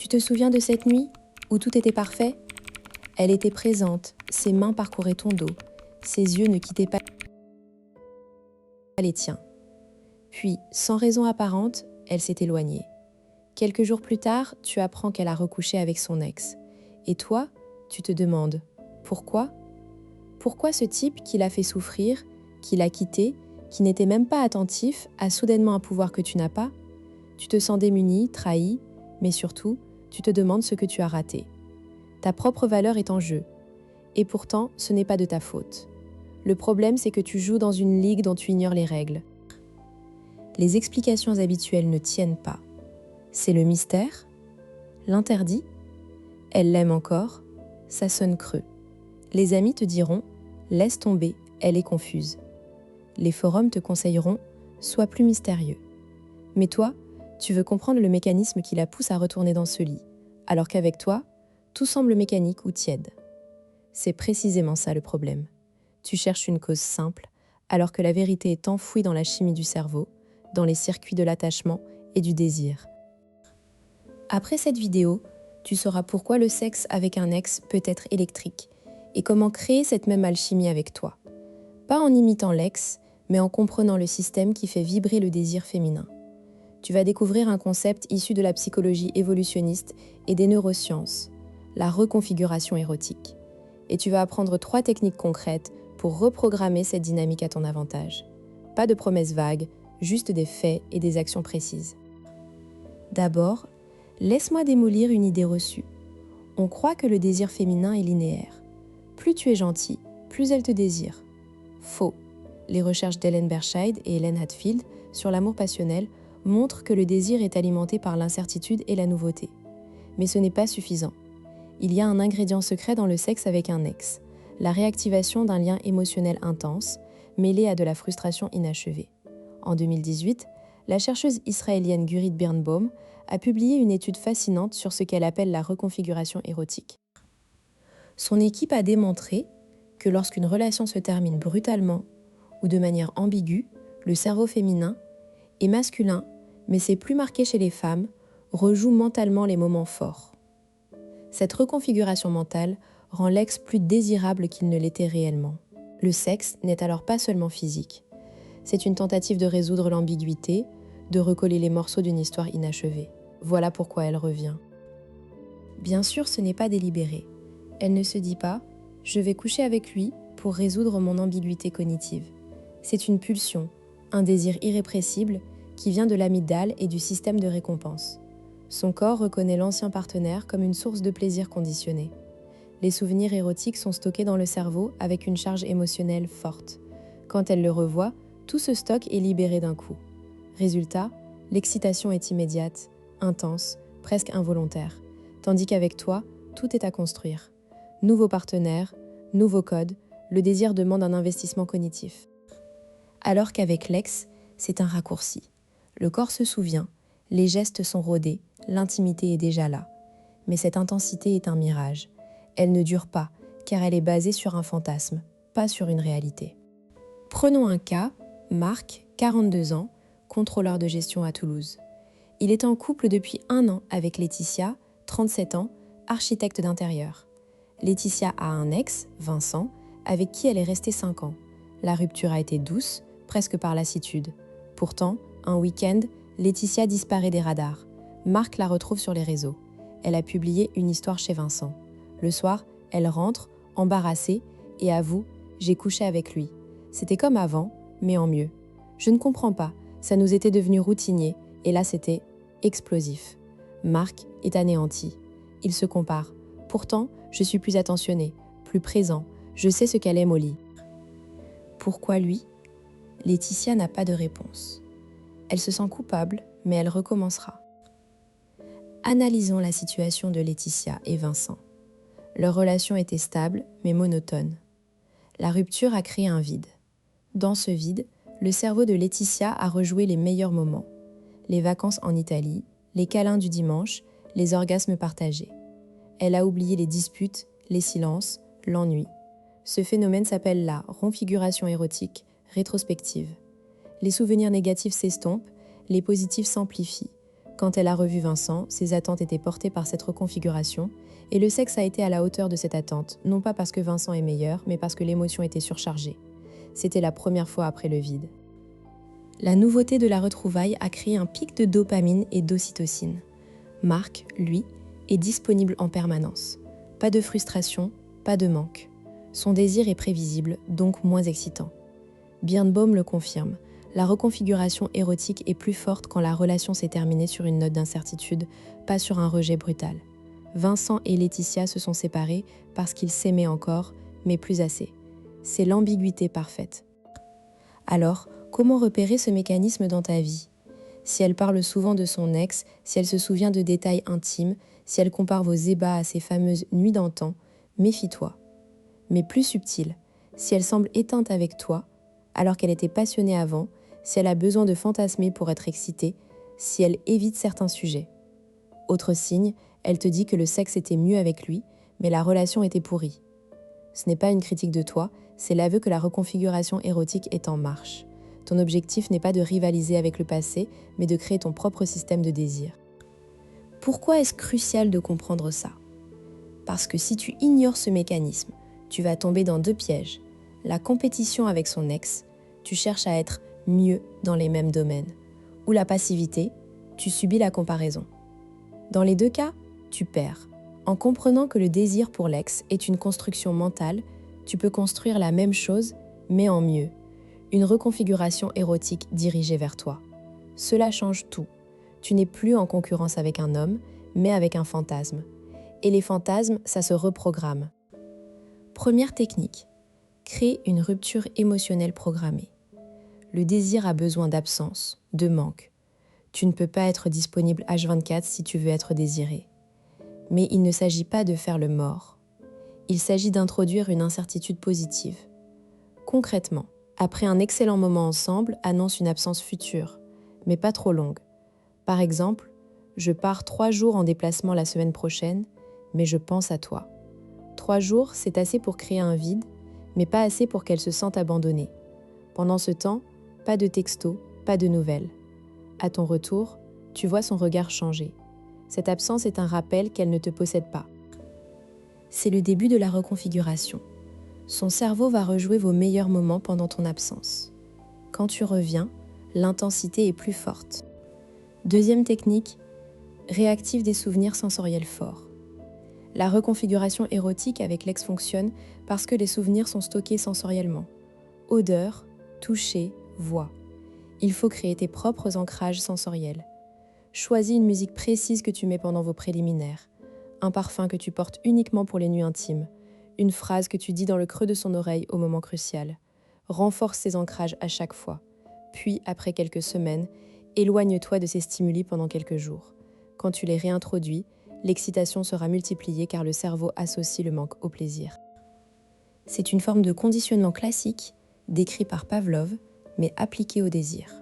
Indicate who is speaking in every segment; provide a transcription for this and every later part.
Speaker 1: Tu te souviens de cette nuit où tout était parfait? Elle était présente, ses mains parcouraient ton dos, ses yeux ne quittaient pas les tiens. Puis, sans raison apparente, elle s'est éloignée. Quelques jours plus tard, tu apprends qu'elle a recouché avec son ex. Et toi, tu te demandes « Pourquoi ?» Pourquoi ce type qui l'a fait souffrir, qui l'a quitté, qui n'était même pas attentif, a soudainement un pouvoir que tu n'as pas? Tu te sens démuni, trahi, mais surtout, tu te demandes ce que tu as raté. Ta propre valeur est en jeu. Et pourtant, ce n'est pas de ta faute. Le problème, c'est que tu joues dans une ligue dont tu ignores les règles. Les explications habituelles ne tiennent pas. C'est le mystère? L'interdit? Elle l'aime encore? Ça sonne creux. Les amis te diront « Laisse tomber, elle est confuse ». Les forums te conseilleront « Sois plus mystérieux ». Mais toi, tu veux comprendre le mécanisme qui la pousse à retourner dans ce lit, alors qu'avec toi, tout semble mécanique ou tiède. C'est précisément ça le problème. Tu cherches une cause simple, alors que la vérité est enfouie dans la chimie du cerveau, dans les circuits de l'attachement et du désir. Après cette vidéo, tu sauras pourquoi le sexe avec un ex peut être électrique et comment créer cette même alchimie avec toi. Pas en imitant l'ex, mais en comprenant le système qui fait vibrer le désir féminin. Tu vas découvrir un concept issu de la psychologie évolutionniste et des neurosciences, la reconfiguration érotique. Et tu vas apprendre 3 techniques concrètes pour reprogrammer cette dynamique à ton avantage. Pas de promesses vagues, juste des faits et des actions précises. D'abord, laisse-moi démolir une idée reçue. On croit que le désir féminin est linéaire. Plus tu es gentil, plus elle te désire. Faux. Les recherches d'Ellen Berscheid et Helen Hadfield sur l'amour passionnel montrent que le désir est alimenté par l'incertitude et la nouveauté. Mais ce n'est pas suffisant. Il y a un ingrédient secret dans le sexe avec un ex, la réactivation d'un lien émotionnel intense, mêlé à de la frustration inachevée. En 2018, la chercheuse israélienne Gurit Birnbaum a publié une étude fascinante sur ce qu'elle appelle la reconfiguration érotique. Son équipe a démontré que lorsqu'une relation se termine brutalement ou de manière ambiguë, le cerveau féminin et masculin, mais c'est plus marqué chez les femmes, rejoue mentalement les moments forts. Cette reconfiguration mentale rend l'ex plus désirable qu'il ne l'était réellement. Le sexe n'est alors pas seulement physique. C'est une tentative de résoudre l'ambiguïté, de recoller les morceaux d'une histoire inachevée. Voilà pourquoi elle revient. Bien sûr, ce n'est pas délibéré. Elle ne se dit pas « je vais coucher avec lui pour résoudre mon ambiguïté cognitive ». C'est une pulsion, un désir irrépressible qui vient de l'amygdale et du système de récompense. Son corps reconnaît l'ancien partenaire comme une source de plaisir conditionné. Les souvenirs érotiques sont stockés dans le cerveau avec une charge émotionnelle forte. Quand elle le revoit, tout ce stock est libéré d'un coup. Résultat, l'excitation est immédiate, intense, presque involontaire. Tandis qu'avec toi, tout est à construire. Nouveau partenaire, nouveau code, le désir demande un investissement cognitif. Alors qu'avec l'ex, c'est un raccourci. Le corps se souvient, les gestes sont rodés, l'intimité est déjà là. Mais cette intensité est un mirage. Elle ne dure pas, car elle est basée sur un fantasme, pas sur une réalité. Prenons un cas, Marc, 42 ans, contrôleur de gestion à Toulouse. Il est en couple depuis 1 an avec Laetitia, 37 ans, architecte d'intérieur. Laetitia a un ex, Vincent, avec qui elle est restée 5 ans. La rupture a été douce, presque par lassitude. Pourtant, un week-end, Laetitia disparaît des radars. Marc la retrouve sur les réseaux. Elle a publié une histoire chez Vincent. Le soir, elle rentre, embarrassée, et avoue « j'ai couché avec lui ». C'était comme avant, mais en mieux. Je ne comprends pas, ça nous était devenu routinier, et là c'était explosif. Marc est anéanti. Il se compare. Pourtant, je suis plus attentionné, plus présent. Je sais ce qu'elle aime au lit. Pourquoi lui? Laetitia n'a pas de réponse. Elle se sent coupable, mais elle recommencera. Analysons la situation de Laetitia et Vincent. Leur relation était stable, mais monotone. La rupture a créé un vide. Dans ce vide, le cerveau de Laetitia a rejoué les meilleurs moments. Les vacances en Italie, les câlins du dimanche, les orgasmes partagés. Elle a oublié les disputes, les silences, l'ennui. Ce phénomène s'appelle la reconfiguration érotique rétrospective. Les souvenirs négatifs s'estompent, les positifs s'amplifient. Quand elle a revu Vincent, ses attentes étaient portées par cette reconfiguration, et le sexe a été à la hauteur de cette attente, non pas parce que Vincent est meilleur, mais parce que l'émotion était surchargée. C'était la première fois après le vide. La nouveauté de la retrouvaille a créé un pic de dopamine et d'ocytocine. Marc, lui, est disponible en permanence. Pas de frustration, pas de manque. Son désir est prévisible, donc moins excitant. Birnbaum le confirme, la reconfiguration érotique est plus forte quand la relation s'est terminée sur une note d'incertitude, pas sur un rejet brutal. Vincent et Laetitia se sont séparés parce qu'ils s'aimaient encore, mais plus assez. C'est l'ambiguïté parfaite. Alors, comment repérer ce mécanisme dans ta vie ? Si elle parle souvent de son ex, si elle se souvient de détails intimes, si elle compare vos ébats à ces fameuses nuits d'antan, méfie-toi. Mais plus subtil, si elle semble éteinte avec toi, alors qu'elle était passionnée avant, si elle a besoin de fantasmer pour être excitée, si elle évite certains sujets. Autre signe, elle te dit que le sexe était mieux avec lui, mais la relation était pourrie. Ce n'est pas une critique de toi, c'est l'aveu que la reconfiguration érotique est en marche. Ton objectif n'est pas de rivaliser avec le passé, mais de créer ton propre système de désir. Pourquoi est-ce crucial de comprendre ça ? Parce que si tu ignores ce mécanisme, tu vas tomber dans 2 pièges. La compétition avec son ex, tu cherches à être mieux dans les mêmes domaines. Ou la passivité, tu subis la comparaison. Dans les 2 cas, tu perds. En comprenant que le désir pour l'ex est une construction mentale, tu peux construire la même chose, mais en mieux. Une reconfiguration érotique dirigée vers toi. Cela change tout. Tu n'es plus en concurrence avec un homme, mais avec un fantasme. Et les fantasmes, ça se reprogramme. Première technique. Crée une rupture émotionnelle programmée. Le désir a besoin d'absence, de manque. Tu ne peux pas être disponible H24 si tu veux être désiré. Mais il ne s'agit pas de faire le mort. Il s'agit d'introduire une incertitude positive. Concrètement, après un excellent moment ensemble, annonce une absence future, mais pas trop longue. Par exemple, je pars 3 jours en déplacement la semaine prochaine, mais je pense à toi. 3 jours, c'est assez pour créer un vide, mais pas assez pour qu'elle se sente abandonnée. Pendant ce temps, pas de texto, pas de nouvelles. À ton retour, tu vois son regard changer. Cette absence est un rappel qu'elle ne te possède pas. C'est le début de la reconfiguration. Son cerveau va rejouer vos meilleurs moments pendant ton absence. Quand tu reviens, l'intensité est plus forte. Deuxième technique, réactive des souvenirs sensoriels forts. La reconfiguration érotique avec l'ex fonctionne parce que les souvenirs sont stockés sensoriellement. Odeur, toucher, voix. Il faut créer tes propres ancrages sensoriels. Choisis une musique précise que tu mets pendant vos préliminaires. Un parfum que tu portes uniquement pour les nuits intimes. Une phrase que tu dis dans le creux de son oreille au moment crucial. Renforce ces ancrages à chaque fois. Puis, après quelques semaines, éloigne-toi de ces stimuli pendant quelques jours. Quand tu les réintroduis, l'excitation sera multipliée car le cerveau associe le manque au plaisir. C'est une forme de conditionnement classique, décrit par Pavlov, mais appliqué au désir.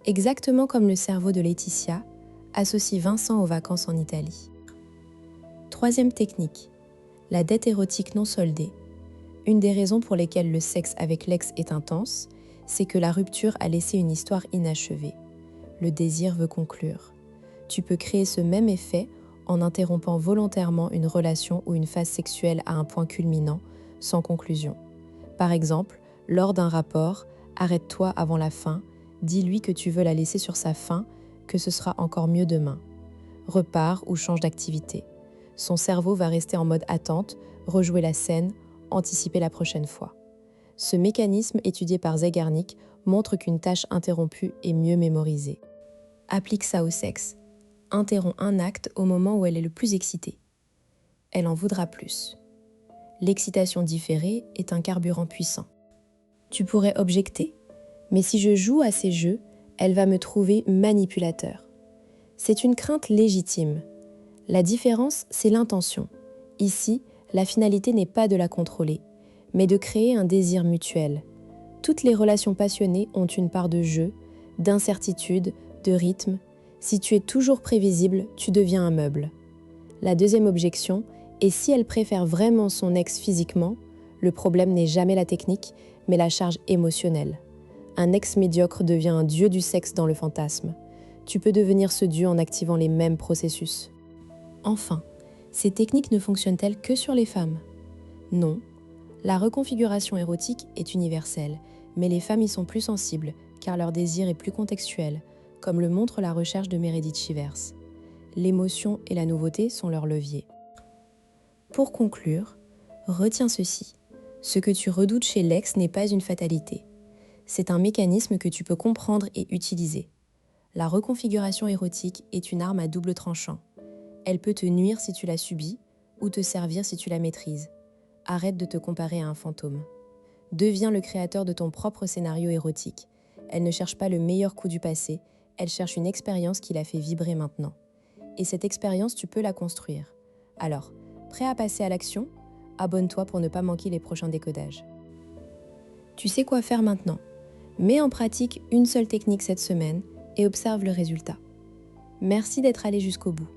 Speaker 1: Exactement comme le cerveau de Laetitia associe Vincent aux vacances en Italie. Troisième technique, la dette érotique non soldée. Une des raisons pour lesquelles le sexe avec l'ex est intense, c'est que la rupture a laissé une histoire inachevée. Le désir veut conclure. Tu peux créer ce même effet en interrompant volontairement une relation ou une phase sexuelle à un point culminant, sans conclusion. Par exemple, lors d'un rapport, arrête-toi avant la fin, dis-lui que tu veux la laisser sur sa faim, que ce sera encore mieux demain. Repars ou change d'activité. Son cerveau va rester en mode attente, rejouer la scène, anticiper la prochaine fois. Ce mécanisme étudié par Zeigarnik montre qu'une tâche interrompue est mieux mémorisée. Applique ça au sexe. Interromps un acte au moment où elle est le plus excitée. Elle en voudra plus. L'excitation différée est un carburant puissant. Tu pourrais objecter, mais si je joue à ces jeux, elle va me trouver manipulateur. C'est une crainte légitime. La différence, c'est l'intention. Ici, la finalité n'est pas de la contrôler, mais de créer un désir mutuel. Toutes les relations passionnées ont une part de jeu, d'incertitude, de rythme. Si tu es toujours prévisible, tu deviens un meuble. La deuxième objection est si elle préfère vraiment son ex physiquement, le problème n'est jamais la technique, mais la charge émotionnelle. Un ex médiocre devient un dieu du sexe dans le fantasme. Tu peux devenir ce dieu en activant les mêmes processus. Enfin, ces techniques ne fonctionnent-elles que sur les femmes? Non. La reconfiguration érotique est universelle, mais les femmes y sont plus sensibles car leur désir est plus contextuel, comme le montre la recherche de Meredith Chivers. L'émotion et la nouveauté sont leurs leviers. Pour conclure, retiens ceci. Ce que tu redoutes chez l'ex n'est pas une fatalité. C'est un mécanisme que tu peux comprendre et utiliser. La reconfiguration érotique est une arme à double tranchant. Elle peut te nuire si tu la subis ou te servir si tu la maîtrises. Arrête de te comparer à un fantôme. Deviens le créateur de ton propre scénario érotique. Elle ne cherche pas le meilleur coup du passé, elle cherche une expérience qui la fait vibrer maintenant. Et cette expérience, tu peux la construire. Alors, prêt à passer à l'action? Abonne-toi pour ne pas manquer les prochains décodages. Tu sais quoi faire maintenant? Mets en pratique une seule technique cette semaine et observe le résultat. Merci d'être allé jusqu'au bout.